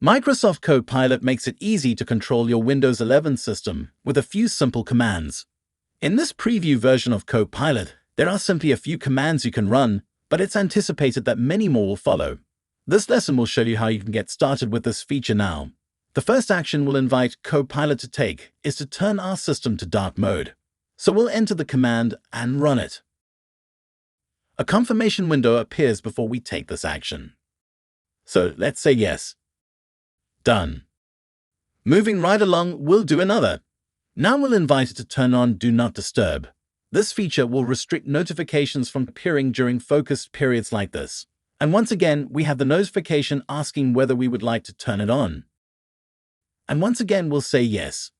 Microsoft Copilot makes it easy to control your Windows 11 system with a few simple commands. In this preview version of Copilot, there are simply a few commands you can run, but it's anticipated that many more will follow. This lesson will show you how you can get started with this feature now. The first action we'll invite Copilot to take is to turn our system to dark mode. So we'll enter the command and run it. A confirmation window appears before we take this action. So let's say yes. Done. Moving right along, we'll do another. Now we'll invite it to turn on Do Not Disturb. This feature will restrict notifications from appearing during focused periods like this. And once again, we have the notification asking whether we would like to turn it on. And once again, we'll say yes.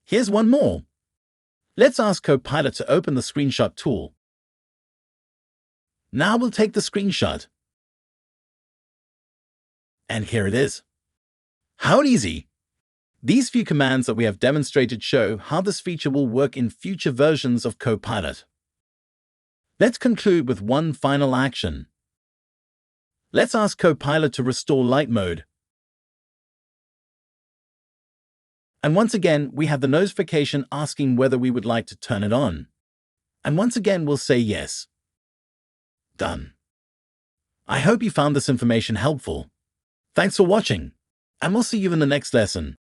Here's one more. Let's ask Copilot to open the screenshot tool. Now we'll take the screenshot. And here it is. How easy! These few commands that we have demonstrated show how this feature will work in future versions of Copilot. Let's conclude with one final action. Let's ask Copilot to restore light mode. And once again, we have the notification asking whether we would like to turn it on. And once again, we'll say yes. Done. I hope you found this information helpful. Thanks for watching, and we'll see you in the next lesson.